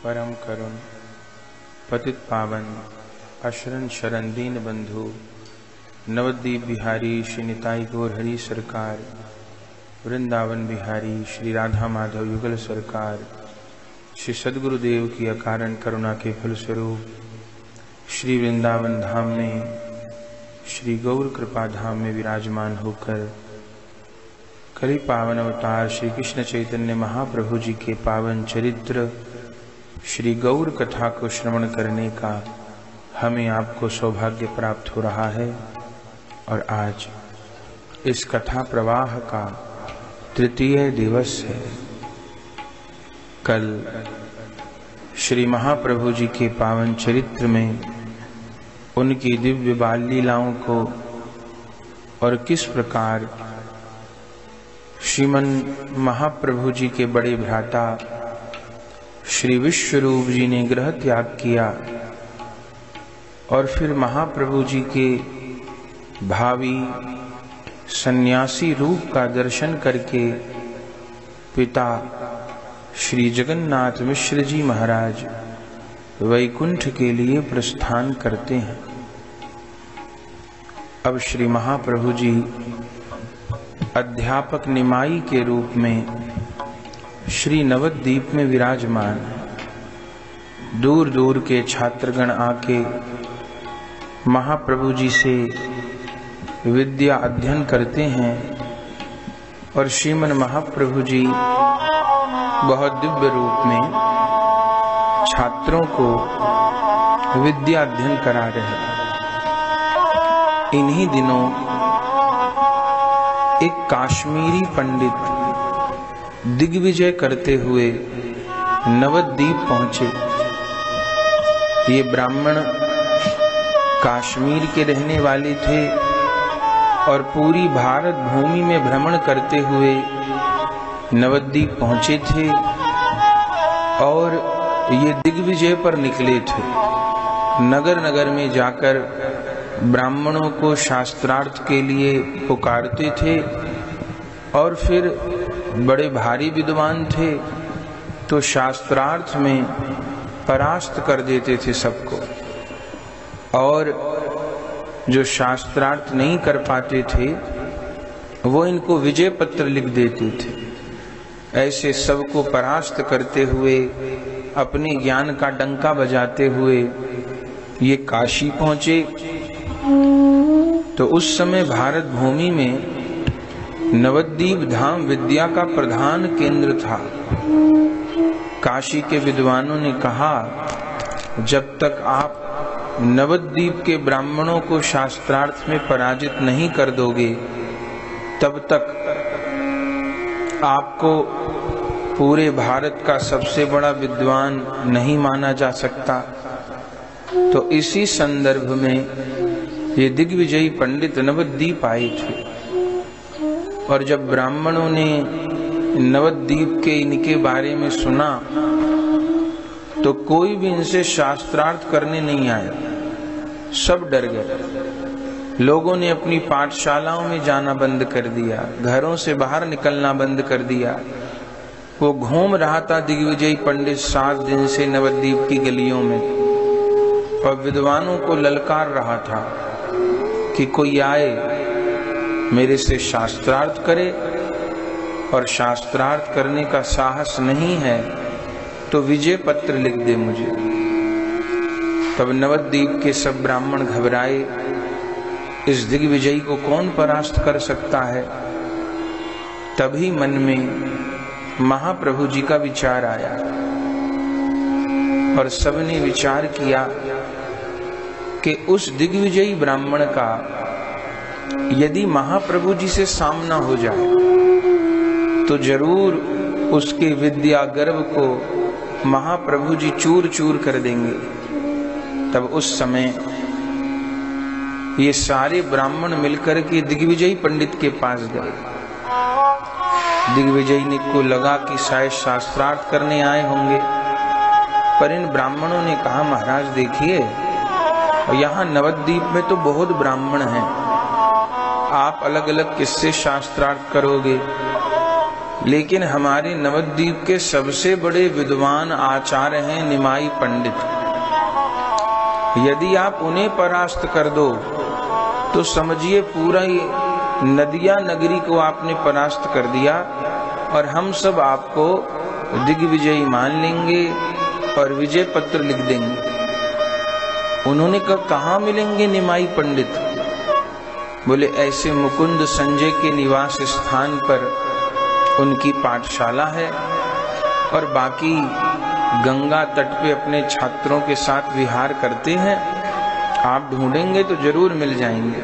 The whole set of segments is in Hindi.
परम करुण पतित पावन अशरण शरण दीन बंधु नवद्वीप बिहारी श्री निताई गौर हरि सरकार, वृंदावन बिहारी श्री राधा माधव युगल सरकार, श्री सद्गुरुदेव की अकारण करुणा के फलस्वरूप श्री वृंदावन धाम में श्री गौर कृपा धाम में विराजमान होकर कली पावन अवतार श्री कृष्ण चैतन्य महाप्रभु जी के पावन चरित्र श्री गौर कथा को श्रवण करने का हमें आपको सौभाग्य प्राप्त हो रहा है। और आज इस कथा प्रवाह का तृतीय दिवस है। कल श्री महाप्रभु जी के पावन चरित्र में उनकी दिव्य बाल लीलाओं को और किस प्रकार श्रीमन महाप्रभु जी के बड़े भ्राता श्री विश्वरूप जी ने गृह त्याग किया और फिर महाप्रभु जी के भावी सन्यासी रूप का दर्शन करके पिता श्री जगन्नाथ मिश्र जी महाराज वैकुंठ के लिए प्रस्थान करते हैं। अब श्री महाप्रभु जी अध्यापक निमाई के रूप में श्री नवद्वीप में विराजमान हैं। दूर दूर के छात्रगण आके महाप्रभु जी से विद्या अध्ययन करते हैं और श्रीमन महाप्रभु जी बहुत दिव्य रूप में छात्रों को विद्या अध्ययन करा रहे हैं। इन्हीं दिनों एक काश्मीरी पंडित दिग्विजय करते हुए नवद्वीप पहुंचे। ये ब्राह्मण कश्मीर के रहने वाले थे और पूरी भारत भूमि में भ्रमण करते हुए नवद्वीप पहुंचे थे और ये दिग्विजय पर निकले थे। नगर नगर में जाकर ब्राह्मणों को शास्त्रार्थ के लिए पुकारते थे और फिर बड़े भारी विद्वान थे तो शास्त्रार्थ में परास्त कर देते थे सबको, और जो शास्त्रार्थ नहीं कर पाते थे वो इनको विजय पत्र लिख देते थे। ऐसे सबको परास्त करते हुए अपने ज्ञान का डंका बजाते हुए ये काशी पहुंचे। तो उस समय भारत भूमि में नवद्वीप धाम विद्या का प्रधान केंद्र था। काशी के विद्वानों ने कहा, जब तक आप नवद्वीप के ब्राह्मणों को शास्त्रार्थ में पराजित नहीं कर दोगे तब तक आपको पूरे भारत का सबसे बड़ा विद्वान नहीं माना जा सकता। तो इसी संदर्भ में ये दिग्विजयी पंडित नवद्वीप आए थे और जब ब्राह्मणों ने नवद्वीप के इनके बारे में सुना तो कोई भी इनसे शास्त्रार्थ करने नहीं आया। सब डर गए। लोगों ने अपनी पाठशालाओं में जाना बंद कर दिया, घरों से बाहर निकलना बंद कर दिया। वो घूम रहा था दिग्विजयी पंडित 7 दिन से नवद्वीप की गलियों में और विद्वानों को ललकार रहा था कि कोई आए मेरे से शास्त्रार्थ करे, और शास्त्रार्थ करने का साहस नहीं है तो विजय पत्र लिख दे मुझे। तब नवद्वीप के सब ब्राह्मण घबराए, इस दिग्विजयी को कौन परास्त कर सकता है। तभी मन में महाप्रभु जी का विचार आया और सबने विचार किया कि उस दिग्विजयी ब्राह्मण का यदि महाप्रभु जी से सामना हो जाए तो जरूर उसके विद्या गर्व को महाप्रभु जी चूर चूर कर देंगे। तब उस समय ये सारे ब्राह्मण मिलकर के दिग्विजयी पंडित के पास गए। दिग्विजयी को लगा कि शायद शास्त्रार्थ करने आए होंगे, पर इन ब्राह्मणों ने कहा, महाराज देखिए यहाँ नवद्वीप में तो बहुत ब्राह्मण हैं, आप अलग अलग किससे शास्त्रार्थ करोगे। लेकिन हमारे नवद्वीप के सबसे बड़े विद्वान आचार्य हैं निमाई पंडित। यदि आप उन्हें परास्त कर दो तो समझिए पूरा नदिया नगरी को आपने परास्त कर दिया और हम सब आपको दिग्विजयी मान लेंगे और विजय पत्र लिख देंगे। उन्होंने कहा कहाँ मिलेंगे निमाई पंडित? बोले ऐसे मुकुंद संजय के निवास स्थान पर उनकी पाठशाला है और बाकी गंगा तट पे अपने छात्रों के साथ विहार करते हैं। आप ढूंढेंगे तो जरूर मिल जाएंगे।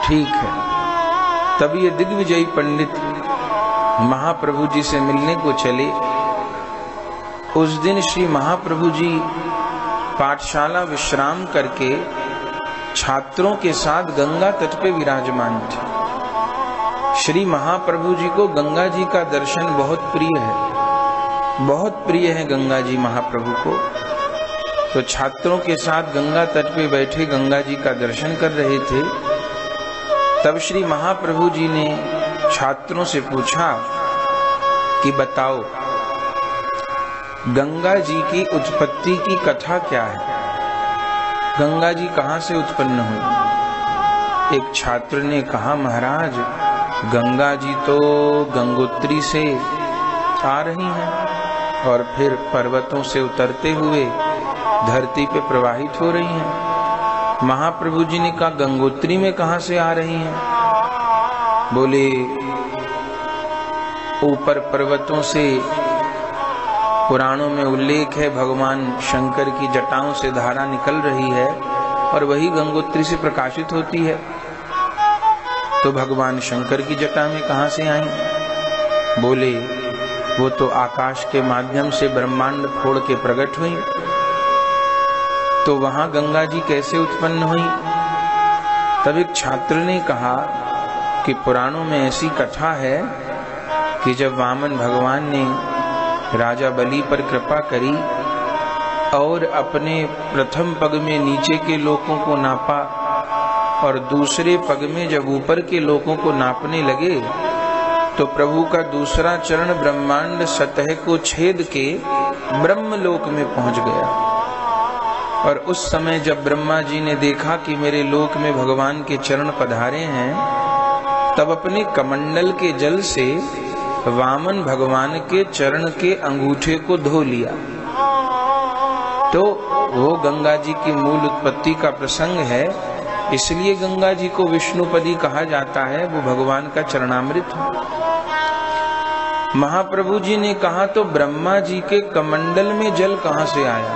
ठीक है। तब ये दिग्विजयी पंडित महाप्रभु जी से मिलने को चले। उस दिन श्री महाप्रभु जी पाठशाला विश्राम करके छात्रों के साथ गंगा तट पे विराजमान थे। श्री महाप्रभु जी को गंगा जी का दर्शन बहुत प्रिय है, बहुत प्रिय है गंगा जी महाप्रभु को। तो छात्रों के साथ गंगा तट पे बैठे गंगा जी का दर्शन कर रहे थे। तब श्री महाप्रभु जी ने छात्रों से पूछा कि बताओ गंगा जी की उत्पत्ति की कथा क्या है? गंगा जी कहाँ से उत्पन्न हुई? एक छात्र ने कहा महाराज गंगा जी तो गंगोत्री से आ रही हैं और फिर पर्वतों से उतरते हुए धरती पे प्रवाहित हो रही हैं। महाप्रभु जी ने कहा गंगोत्री में कहाँ से आ रही हैं? बोले ऊपर पर्वतों से पुराणों में उल्लेख है भगवान शंकर की जटाओं से धारा निकल रही है और वही गंगोत्री से प्रकाशित होती है। तो भगवान शंकर की जटा में कहां से आई? बोले वो तो आकाश के माध्यम से ब्रह्मांड फोड़ के प्रकट हुई। तो वहां गंगा जी कैसे उत्पन्न हुई? तब एक छात्र ने कहा कि पुराणों में ऐसी कथा है कि जब वामन भगवान ने राजा बलि पर कृपा करी और अपने प्रथम पग में नीचे के लोकों को नापा और दूसरे पग में जब ऊपर के लोकों को नापने लगे तो प्रभु का दूसरा चरण ब्रह्मांड सतह को छेद के ब्रह्मलोक में पहुंच गया। और उस समय जब ब्रह्मा जी ने देखा कि मेरे लोक में भगवान के चरण पधारे हैं, तब अपने कमंडल के जल से वामन भगवान के चरण के अंगूठे को धो लिया। तो वो गंगा जी की मूल उत्पत्ति का प्रसंग है, इसलिए गंगा जी को विष्णुपदी कहा जाता है। वो भगवान का चरणामृत है। महाप्रभु जी ने कहा तो ब्रह्मा जी के कमंडल में जल कहां से आया?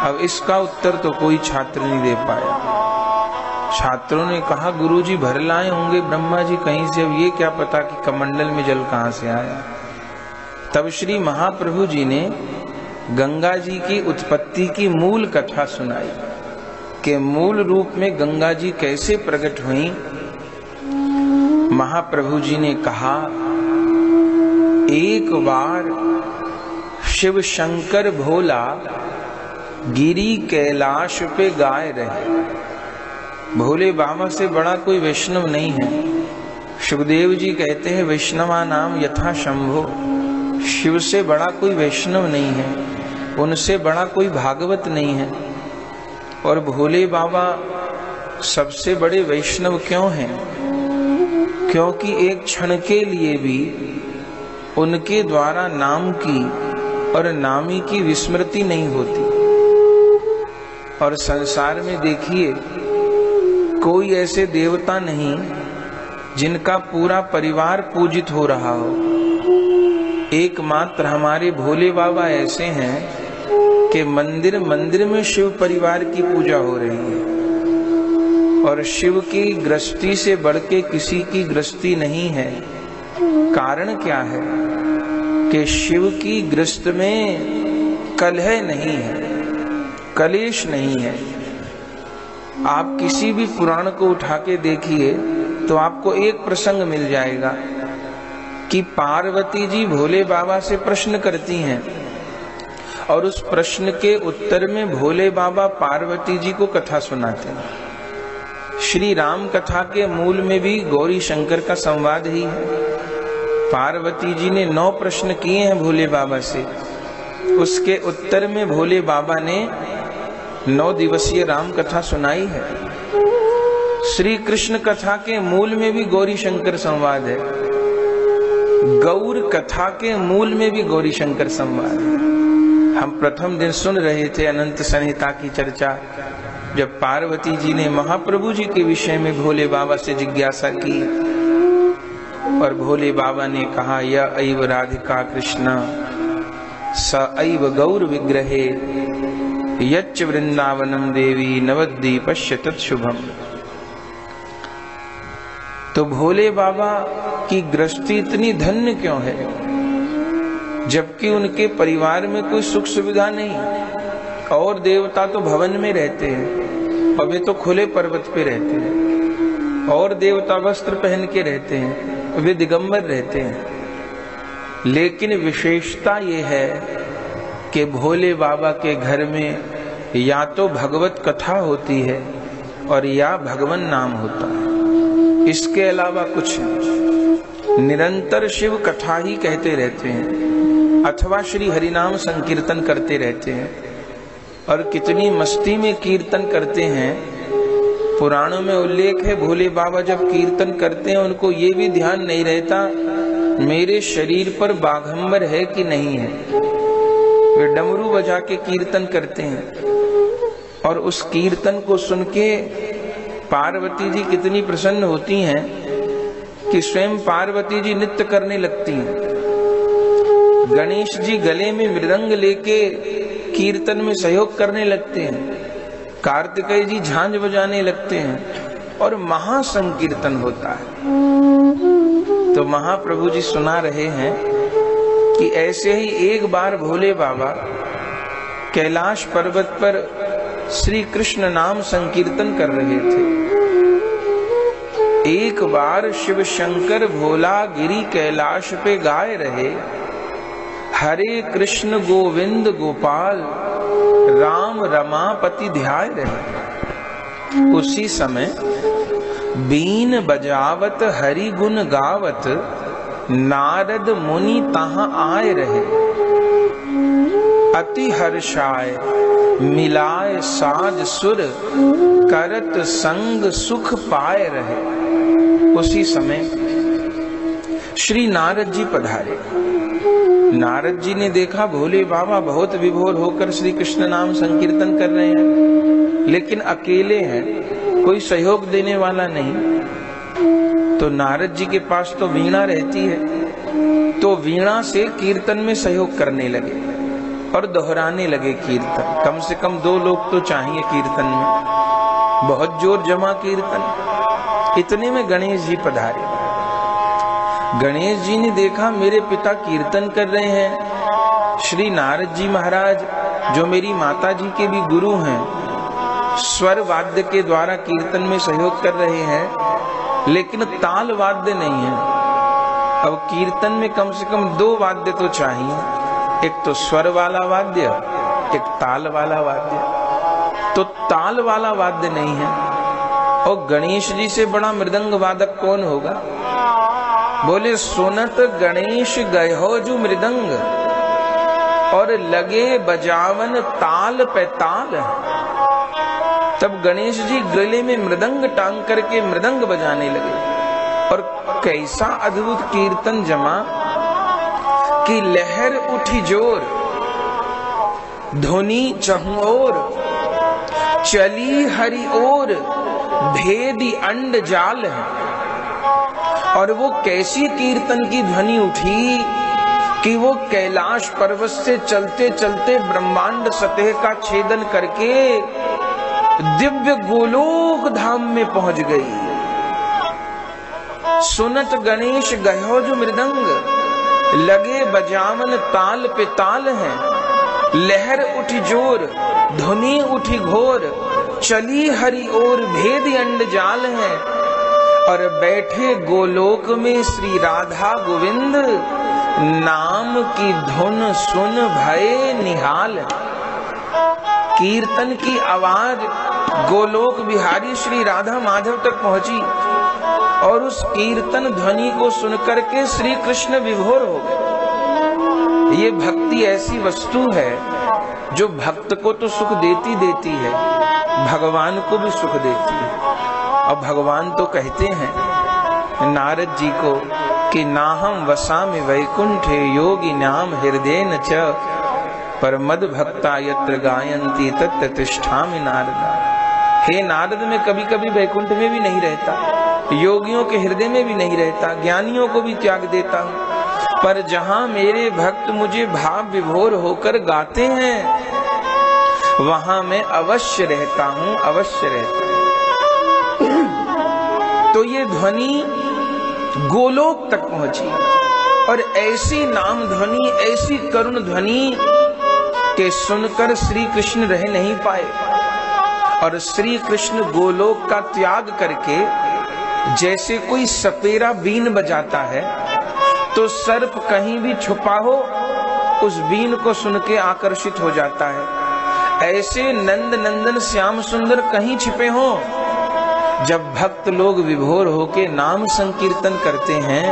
अब इसका उत्तर तो कोई छात्र नहीं दे पाया। छात्रों ने कहा गुरुजी भर लाए होंगे ब्रह्मा जी कहीं से, अब ये क्या पता कि कमंडल में जल कहां से आया। तब श्री महाप्रभु जी ने गंगा जी की उत्पत्ति की मूल कथा सुनाई कि मूल रूप में गंगा जी कैसे प्रकट हुई। महाप्रभु जी ने कहा एक बार शिव शंकर भोला गिरी कैलाश पे गाए रहे। भोले बाबा से बड़ा कोई वैष्णव नहीं है। सुखदेव जी कहते हैं वैष्णवा नाम यथा शंभो। शिव से बड़ा कोई वैष्णव नहीं है, उनसे बड़ा कोई भागवत नहीं है। और भोले बाबा सबसे बड़े वैष्णव क्यों हैं? क्योंकि एक क्षण के लिए भी उनके द्वारा नाम की और नामी की विस्मृति नहीं होती। और संसार में देखिए कोई ऐसे देवता नहीं जिनका पूरा परिवार पूजित हो रहा हो। एकमात्र हमारे भोले बाबा ऐसे हैं कि मंदिर मंदिर में शिव परिवार की पूजा हो रही है। और शिव की गृहस्थी से बढ़ के किसी की गृहस्थी नहीं है। कारण क्या है कि शिव की गृहस्थ में कलह नहीं है, कलेश नहीं है। आप किसी भी पुराण को उठा के देखिए तो आपको एक प्रसंग मिल जाएगा कि पार्वती जी भोले बाबा से प्रश्न करती हैं और उस प्रश्न के उत्तर में भोले बाबा पार्वती जी को कथा सुनाते हैं। श्री राम कथा के मूल में भी गौरी शंकर का संवाद ही है। पार्वती जी ने 9 प्रश्न किए हैं भोले बाबा से। उसके उत्तर में भोले बाबा ने 9 दिवसीय राम कथा सुनाई है। श्री कृष्ण कथा के मूल में भी गौरी शंकर संवाद है, गौर कथा के मूल में भी गौरी शंकर संवाद है। हम प्रथम दिन सुन रहे थे अनंत संहिता की चर्चा, जब पार्वती जी ने महाप्रभु जी के विषय में भोले बाबा से जिज्ञासा की और भोले बाबा ने कहा, य ऐव राधिका कृष्ण स ऐव गौर विग्रहे यच्च वृंदावनम देवी नवद्वीपस्य तत्शुभम। तो भोले बाबा की गृहस्थी इतनी धन्य क्यों है, जबकि उनके परिवार में कोई सुख सुविधा नहीं। और देवता तो भवन में रहते हैं और वे तो खुले पर्वत पे रहते हैं, और देवता वस्त्र पहन के रहते हैं, वे दिगंबर रहते हैं। लेकिन विशेषता ये है कि भोले बाबा के घर में या तो भगवत कथा होती है और या भगवान नाम होता है, इसके अलावा कुछ नहीं। निरंतर शिव कथा ही कहते रहते हैं अथवा श्री हरिनाम संकीर्तन करते रहते हैं। और कितनी मस्ती में कीर्तन करते हैं। पुराणों में उल्लेख है, भोले बाबा जब कीर्तन करते हैं उनको ये भी ध्यान नहीं रहता मेरे शरीर पर बाघंबर है कि नहीं है। वे डमरू बजा के कीर्तन करते हैं और उस कीर्तन को सुन के पार्वती जी कितनी प्रसन्न होती हैं कि स्वयं पार्वती जी नृत्य करने लगती हैं। गणेश जी गले में मृदंग लेके कीर्तन में सहयोग करने लगते हैं, कार्तिकेय जी झांझ बजाने लगते हैं और महासंकीर्तन होता है। तो महाप्रभु जी सुना रहे हैं कि ऐसे ही एक बार भोले बाबा कैलाश पर्वत पर श्री कृष्ण नाम संकीर्तन कर रहे थे। एक बार शिव शंकर भोला गिरी कैलाश पे गाए रहे, हरे कृष्ण गोविंद गोपाल राम रमापति ध्याय रहे। उसी समय बीन बजावत हरि गुण गावत नारद मुनि तहां आए रहे। अति हर्षाय मिलाए साज सुर करत संग सुख पाए रहे। उसी समय श्री नारद जी पधारे। नारद जी ने देखा भोले बाबा बहुत विभोर होकर श्री कृष्ण नाम संकीर्तन कर रहे हैं, लेकिन अकेले हैं, कोई सहयोग देने वाला नहीं। तो नारद जी के पास तो वीणा रहती है, तो वीणा से कीर्तन में सहयोग करने लगे और दोहराने लगे कीर्तन। कम से कम 2 लोग तो चाहिए कीर्तन में, बहुत जोर जमा कीर्तन। इतने में गणेश जी पधारे। गणेश जी ने देखा मेरे पिता कीर्तन कर रहे हैं, श्री नारद जी महाराज जो मेरी माता जी के भी गुरु हैं, स्वर वाद्य के द्वारा कीर्तन में सहयोग कर रहे हैं, लेकिन ताल वाद्य नहीं है। अब कीर्तन में कम से कम 2 वाद्य तो चाहिए, एक तो स्वर वाला वाद्य, एक ताल वाला वाद्य। तो ताल वाला वाद्य नहीं है, और गणेश जी से बड़ा मृदंग वादक कौन होगा? बोले सुनत गणेश गयो जो मृदंग और लगे बजावन ताल पे ताल। तब गणेश जी गले में मृदंग टांग करके मृदंग बजाने लगे और कैसा अद्भुत कीर्तन जमा कि लहर उठी जोर, धुनी चहुं ओर, चली हरि ओर, भेदी अंड जाल है। और वो कैसी कीर्तन की ध्वनि उठी कि वो कैलाश पर्वत से चलते चलते ब्रह्मांड सतह का छेदन करके दिव्य गोलोक धाम में पहुंच गई। सुनत गणेश गयो जो मृदंग, लगे बजावन ताल पे ताल है। लहर उठी जोर, धुनी उठी घोर, चली हरि ओर, भेद अंड जाल है। और बैठे गोलोक में श्री राधा गोविंद, नाम की धुन सुन भये निहाल। कीर्तन की आवाज गोलोक बिहारी श्री राधा माधव तक पहुंची और उस कीर्तन ध्वनि को सुनकर के श्री कृष्ण विभोर हो गए। ये भक्ति ऐसी वस्तु है जो भक्त को तो सुख देती देती है, भगवान को भी सुख देती है। और भगवान तो कहते हैं नारद जी को कि नाहम वसामि वैकुंठे योगी नाम हृदयेन च पर मद भक्ता यत्र गायन्ति तत्र तिष्ठामि नारदा। हे नारद, मैं कभी कभी वैकुंठ में भी नहीं रहता, योगियों के हृदय में भी नहीं रहता, ज्ञानियों को भी त्याग देता हूँ, पर जहाँ मेरे भक्त मुझे भाव विभोर होकर गाते हैं वहां मैं अवश्य रहता हूँ, अवश्य रहता हूँ। तो ये ध्वनि गोलोक तक पहुंची और ऐसी नाम ध्वनि, ऐसी करुण ध्वनि के सुनकर श्री कृष्ण रह नहीं पाए और श्री कृष्ण गोलोक का त्याग करके जैसे कोई सपेरा बीन बजाता है तो सर्प कहीं भी छुपा हो उस बीन को सुन के आकर्षित हो जाता है, ऐसे नंद नंदन श्याम सुंदर कहीं छिपे हों। जब भक्त लोग विभोर होके नाम संकीर्तन करते हैं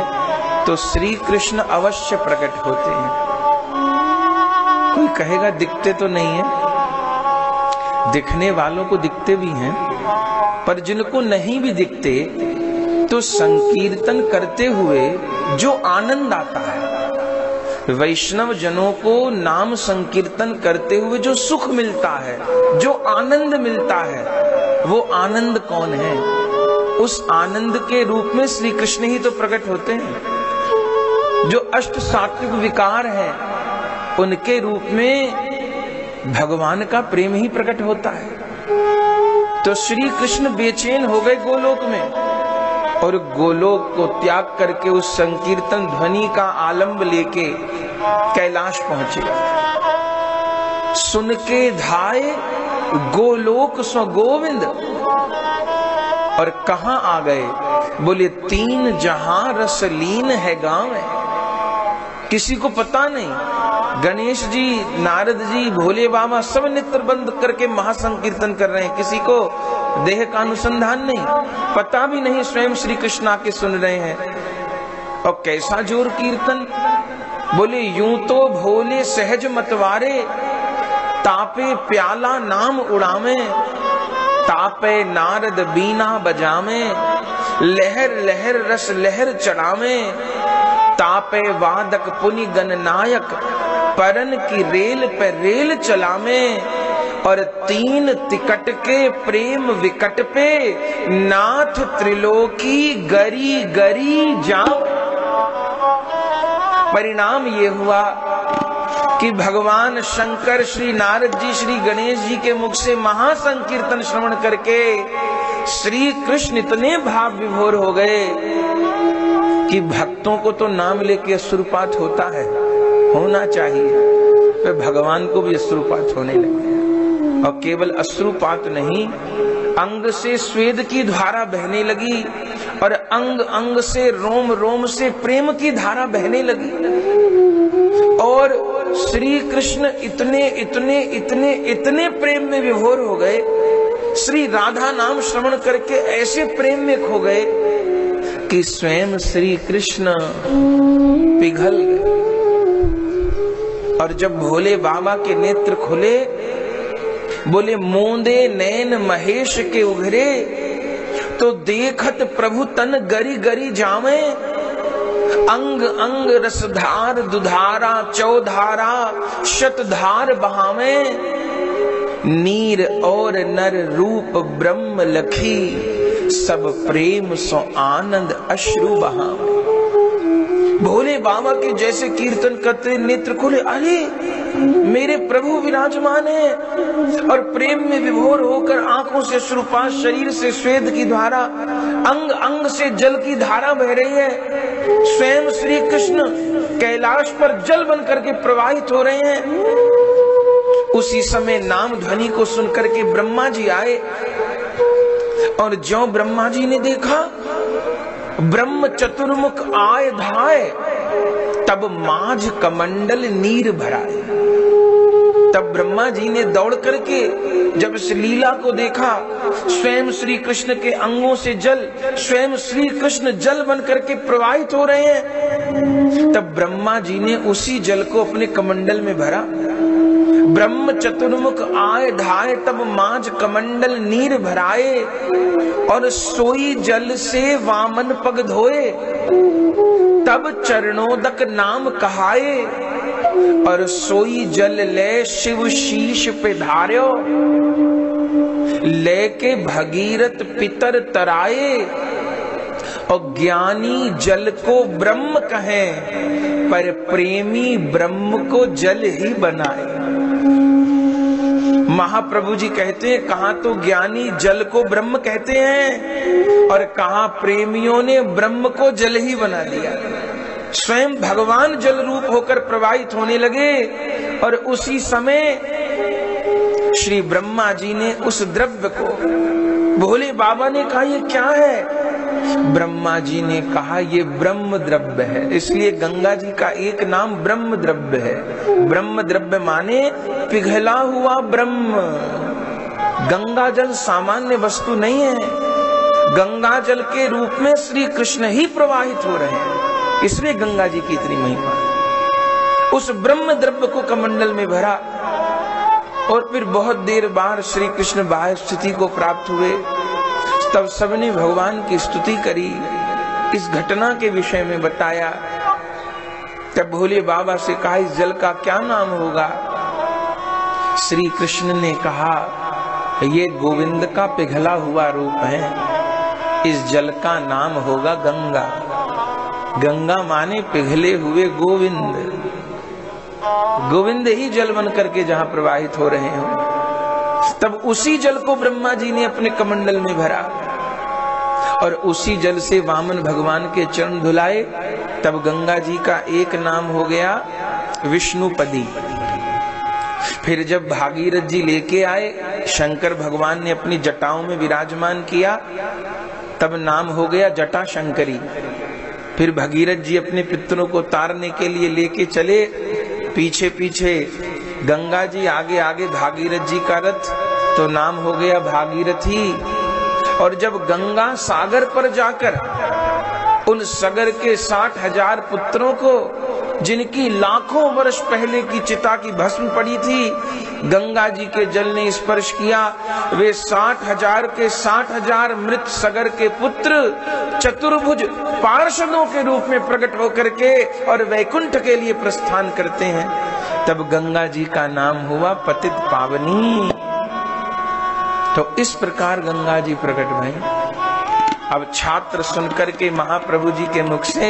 तो श्री कृष्ण अवश्य प्रकट होते हैं। कोई कहेगा दिखते तो नहीं है, दिखने वालों को दिखते भी हैं, पर जिनको नहीं भी दिखते तो संकीर्तन करते हुए जो आनंद आता है, वैष्णव जनों को नाम संकीर्तन करते हुए जो सुख मिलता है, जो आनंद मिलता है, वो आनंद कौन है? उस आनंद के रूप में श्री कृष्ण ही तो प्रकट होते हैं। जो अष्ट सात्विक विकार है उनके रूप में भगवान का प्रेम ही प्रकट होता है। तो श्री कृष्ण बेचैन हो गए गोलोक में और गोलोक को त्याग करके उस संकीर्तन ध्वनि का आलंब लेके कैलाश पहुंचे। सुन के धाये गोलोक सो गोविंद, और कहां आ गए? बोले तीन जहां रसलीन है गांव में। किसी को पता नहीं, गणेश जी, नारद जी, भोले बाबा सब नेत्र बंद करके महासंकीर्तन कर रहे हैं, किसी को देह का अनुसंधान नहीं, पता भी नहीं स्वयं श्री कृष्ण आके सुन रहे हैं। और कैसा जोर कीर्तन! बोले यूं तो भोले सहज मतवारे, तापे प्याला नाम उड़ावे, तापे नारद बीना बजावे, लहर लहर रस लहर चढ़ावे, तापे वादक पुनि गणनायक, परन की रेल पे रेल चलावे, और तीन तिकट के प्रेम विकट पे नाथ त्रिलोकी गरी गरी जाओ। परिणाम ये हुआ कि भगवान शंकर, श्री नारद जी, श्री गणेश जी के मुख से महासंकीर्तन श्रवण करके श्री कृष्ण इतने भाव विभोर हो गए कि भक्तों को तो नाम लेके अश्रुपात होता है, होना चाहिए, तो भगवान को भी अश्रुपात होने लगे। और केवल अश्रुपात नहीं, अंग से स्वेद की धारा बहने लगी और अंग अंग से, रोम रोम से प्रेम की धारा बहने लगी। और श्री कृष्ण इतने इतने इतने इतने प्रेम में विभोर हो गए, श्री राधा नाम श्रवण करके ऐसे प्रेम में खो गए कि स्वयं श्री कृष्ण पिघल गए। और जब भोले बाबा के नेत्र खुले, बोले मोंदे नैन महेश के उघरे, तो देखत प्रभु तन गरी गरी जावे, अंग अंग रसधार दुधारा चौधारा शतधार बहावे, नीर और नर रूप ब्रह्म लखी, सब प्रेम सो आनंद अश्रु बहावे। भोले बाबा के जैसे कीर्तन करते नेत्र खुले, अरे मेरे प्रभु विराजमान है, और प्रेम में विभोर होकर आंखों से अश्रुपात, शरीर से स्वेद की धारा, अंग अंग से जल की धारा बह रही है। स्वयं श्री कृष्ण कैलाश पर जल बन करके प्रवाहित हो रहे हैं। उसी समय नाम ध्वनि को सुनकर के ब्रह्मा जी आए, और ज्यों ब्रह्मा जी ने देखा ब्रह्म चतुर्मुख आय धाय, तब माझ कमंडल नीर भराए। तब ब्रह्मा जी ने दौड़ करके जब इस लीला को देखा, स्वयं श्री कृष्ण के अंगों से जल, स्वयं श्री कृष्ण जल बन करके प्रवाहित हो रहे हैं, तब ब्रह्मा जी ने उसी जल को अपने कमंडल में भरा। ब्रह्म चतुर्मुख आए ढाए, तब मांझ कमंडल नीर भराए, और सोई जल से वामन पग धोए, तब चरणोदक नाम कहाए, और सोई जल ले शिव शीश पे धार्यो, लेके भगीरथ पितर तराए, और ज्ञानी जल को ब्रह्म कहें, पर प्रेमी ब्रह्म को जल ही बनाए। महाप्रभु जी कहते हैं, कहां तो ज्ञानी जल को ब्रह्म कहते हैं और कहां प्रेमियों ने ब्रह्म को जल ही बना दिया। स्वयं भगवान जल रूप होकर प्रवाहित होने लगे, और उसी समय श्री ब्रह्मा जी ने उस द्रव्य को, भोले बाबा ने कहा ये क्या है? ब्रह्मा जी ने कहा ये ब्रह्म द्रव्य है। इसलिए गंगा जी का एक नाम ब्रह्म द्रव्य है। ब्रह्म द्रव्य माने पिघला हुआ ब्रह्म। गंगा जल सामान्य वस्तु नहीं है, गंगा जल के रूप में श्री कृष्ण ही प्रवाहित हो रहे हैं, इसलिए गंगा जी की इतनी महिमा। उस ब्रह्म द्रव्य को कमंडल में भरा, और फिर बहुत देर बाद श्री कृष्ण बाह्य स्थिति को प्राप्त हुए। तब सबने भगवान की स्तुति करी, इस घटना के विषय में बताया। तब भोले बाबा से कहा इस जल का क्या नाम होगा? श्री कृष्ण ने कहा ये गोविंद का पिघला हुआ रूप है, इस जल का नाम होगा गंगा। गंगा माने पिघले हुए गोविंद। गोविंद ही जल बन करके जहां प्रवाहित हो रहे हो। तब उसी जल को ब्रह्मा जी ने अपने कमंडल में भरा, और उसी जल से वामन भगवान के चरण धुलाए। तब गंगा जी का एक नाम हो गया विष्णुपदी। फिर जब भागीरथ जी लेके आए, शंकर भगवान ने अपनी जटाओं में विराजमान किया, तब नाम हो गया जटा शंकरी। फिर भगीरथ जी अपने पितरों को तारने के लिए लेके चले, पीछे पीछे गंगा जी, आगे आगे भागीरथ जी का रथ, तो नाम हो गया भागीरथी। और जब गंगा सागर पर जाकर उन सागर के 60,000 पुत्रों को, जिनकी लाखों वर्ष पहले की चिता की भस्म पड़ी थी, गंगा जी के जल ने स्पर्श किया, वे 60,000 के 60,000 मृत सागर के पुत्र चतुर्भुज पार्षदों के रूप में प्रकट होकर के और वैकुंठ के लिए प्रस्थान करते हैं। तब गंगा जी का नाम हुआ पतित पावनी। तो इस प्रकार गंगा जी प्रकट भई। अब छात्र सुनकर के महाप्रभु जी के मुख से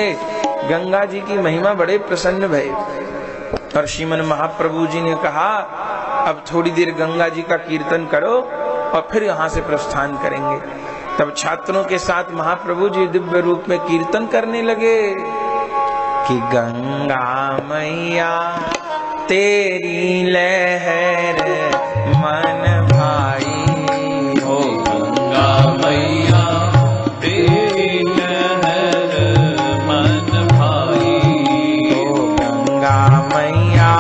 गंगा जी की महिमा बड़े प्रसन्न भये, और श्रीमन महाप्रभु जी ने कहा अब थोड़ी देर गंगा जी का कीर्तन करो और फिर यहाँ से प्रस्थान करेंगे। तब छात्रों के साथ महाप्रभु जी दिव्य रूप में कीर्तन करने लगे कि गंगा मैया तेरी लहर मन भाई, हो गंगा मैया तेरी लहर मन भाई, हो गंगा मैया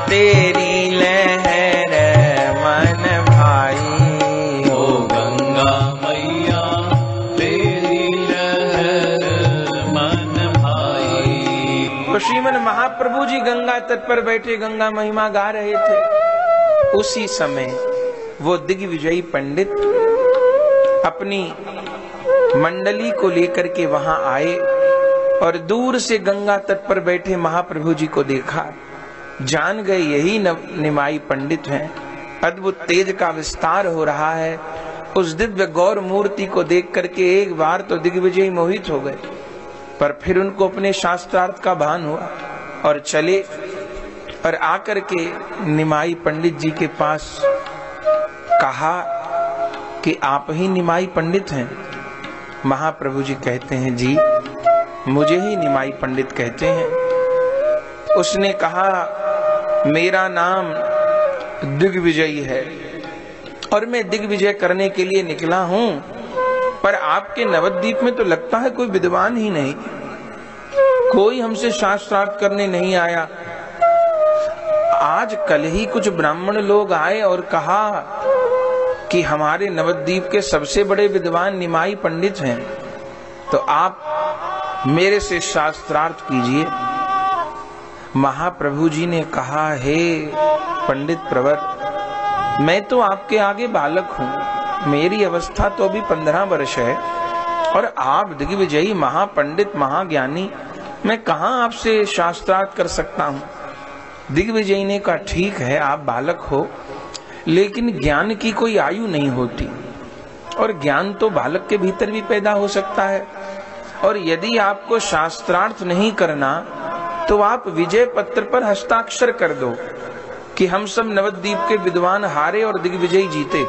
तेरी लहर मन भाई, हो गंगा मैया तेरी लहर मन भाई। तो श्रीमन महाप्रभु जी गंगा तट पर बैठे गंगा महिमा गा रहे थे। उसी समय वो दिग्विजयी पंडित अपनी मंडली को लेकर के वहां आए और दूर से गंगा तट पर बैठे महाप्रभु जी को देखा। जान गए यही निमाई पंडित हैं। अद्भुत तेज का विस्तार हो रहा है। उस दिव्य गौर मूर्ति को देख करके एक बार तो दिग्विजयी मोहित हो गए, पर फिर उनको अपने शास्त्रार्थ का भान हुआ और चले और आकर के निमाई पंडित जी के पास कहा कि आप ही निमाई पंडित हैं? महाप्रभु जी कहते हैं जी मुझे ही निमाई पंडित कहते हैं। उसने कहा मेरा नाम दिग्विजयी है और मैं दिग्विजय करने के लिए निकला हूं, पर आपके नवद्वीप में तो लगता है कोई विद्वान ही नहीं, कोई हमसे शास्त्रार्थ करने नहीं आया। आज कल ही कुछ ब्राह्मण लोग आए और कहा कि हमारे नवद्वीप के सबसे बड़े विद्वान निमाई पंडित हैं, तो आप मेरे से शास्त्रार्थ कीजिए। महाप्रभु जी ने कहा, हे पंडित प्रवर, मैं तो आपके आगे बालक हूं, मेरी अवस्था तो अभी 15 वर्ष है, और आप दिग्विजयी महापंडित महाज्ञानी, मैं कहां आपसे शास्त्रार्थ कर सकता हूं। दिग्विजयी ने कहा, ठीक है आप बालक हो, लेकिन ज्ञान की कोई आयु नहीं होती, और ज्ञान तो बालक के भीतर भी पैदा हो सकता है। और यदि आपको शास्त्रार्थ नहीं करना तो आप विजय पत्र पर हस्ताक्षर कर दो कि हम सब नवद्वीप के विद्वान हारे और दिग्विजयी जीते।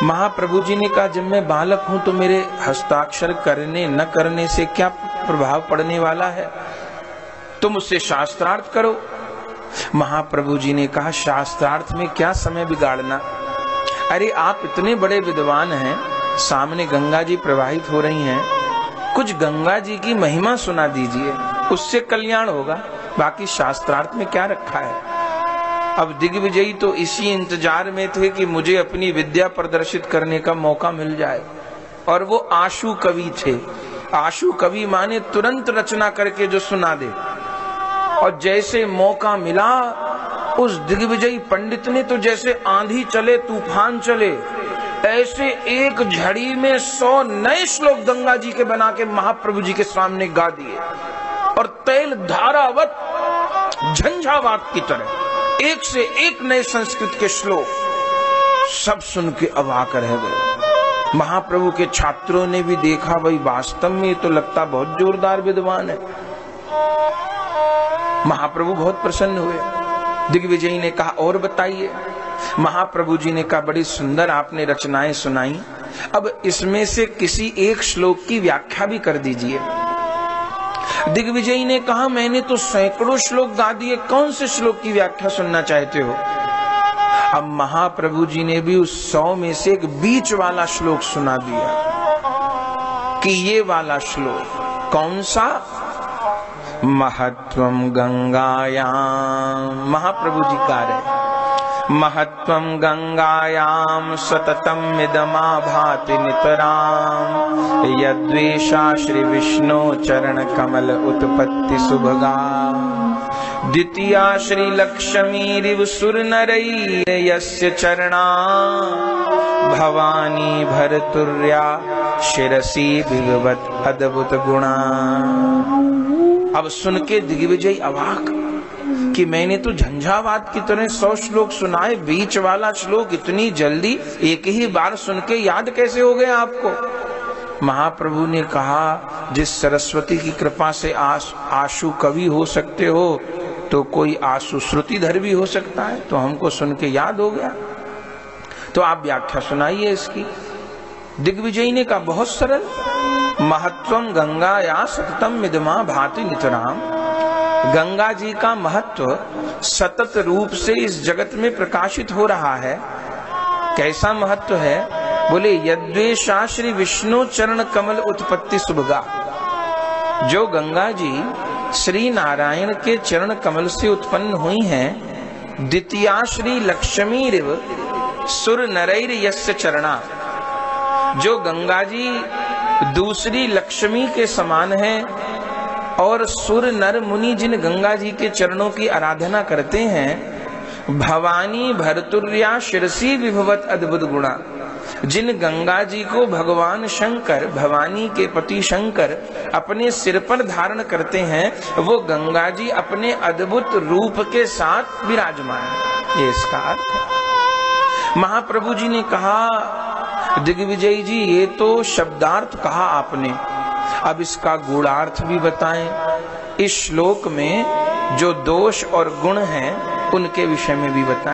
महाप्रभु जी ने कहा, जब मैं बालक हूं तो मेरे हस्ताक्षर करने न करने से क्या प्रभाव पड़ने वाला है, तुम उससे शास्त्रार्थ करो। महाप्रभु जी ने कहा, शास्त्रार्थ में क्या समय बिगाड़ना, अरे आप इतने बड़े विद्वान हैं, सामने गंगा जी प्रवाहित हो रही हैं, कुछ गंगा जी की महिमा सुना दीजिए, उससे कल्याण होगा, बाकी शास्त्रार्थ में क्या रखा है। अब दिग्विजयी तो इसी इंतजार में थे कि मुझे अपनी विद्या प्रदर्शित करने का मौका मिल जाए, और वो आशु कवि थे। आशु कवि माने तुरंत रचना करके जो सुना दे, और जैसे मौका मिला उस दिग्विजयी पंडित ने तो जैसे आंधी चले तूफान चले, ऐसे एक झड़ी में 100 नए श्लोक गंगा जी के बना के महाप्रभु जी के सामने गा दिए, और तेल धारावत झंझावात की तरह एक से एक नए संस्कृत के श्लोक सब सुन के अवाक रह गए। महाप्रभु के छात्रों ने भी देखा, भाई वास्तव में तो लगता बहुत जोरदार विद्वान है। महाप्रभु बहुत प्रसन्न हुए। दिग्विजयी ने कहा, और बताइए। महाप्रभु जी ने कहा, बड़ी सुंदर आपने रचनाएं सुनाई, अब इसमें से किसी एक श्लोक की व्याख्या भी कर दीजिए। दिग्विजयी ने कहा, मैंने तो सैकड़ों श्लोक गा दिए, कौन से श्लोक की व्याख्या सुनना चाहते हो। अब महाप्रभु जी ने भी उस 100 में से एक बीच वाला श्लोक सुना दिया कि ये वाला श्लोक कौन सा, महत्वम गंगायाम, महाप्रभु जी गा रहे, महत्वम गंगायाम सततम इदमा भाति नितराम, यद्वेषा श्री विष्णु चरण कमल उत्पत्ति सुभगा, द्वितीया श्री लक्ष्मी रिव सुर नरई यस्य चरणा, भवानी भरतुर्या शिरसी भगवत अद्भुत गुणा। अब सुन के दिग्विजय अवाक कि मैंने तो झंझावात की तरह 100 श्लोक सुनाए, बीच वाला श्लोक इतनी जल्दी एक ही बार सुन के याद कैसे हो गया आपको। महाप्रभु ने कहा, जिस सरस्वती की कृपा से आशु कवि हो सकते हो, तो कोई आशु श्रुतिधर भी हो सकता है, तो हमको सुन के याद हो गया, तो आप व्याख्या सुनाइए इसकी। दिग्विजयी ने कहा, बहुत सरल, महत्वम गंगा या सततम मिदमा भाति नितराम, गंगा जी का महत्व सतत रूप से इस जगत में प्रकाशित हो रहा है। कैसा महत्व है, बोले यद्वेषा श्री विष्णु चरण कमल उत्पत्ति सुभगा, जो गंगा जी श्री नारायण के चरण कमल से उत्पन्न हुई हैं, द्वितीया श्री लक्ष्मी रिव सुर नरैर यस्य चरणा, जो गंगा जी दूसरी लक्ष्मी के समान है, और सुर नर मुनि जिन गंगा जी के चरणों की आराधना करते हैं, भवानी भरतुर्या शिरसी विभवत अद्भुत गुणा, जिन गंगा जी को भगवान शंकर, भवानी के पति शंकर अपने सिर पर धारण करते हैं, वो गंगा जी अपने अद्भुत रूप के साथ विराजमान, ये इसका अर्थ है। महाप्रभु जी ने कहा, दिग्विजय जी ये तो शब्दार्थ कहा आपने, अब इसका गूढ़ार्थ भी बताएं। इस श्लोक में जो दोष और गुण हैं उनके विषय में भी बताएं।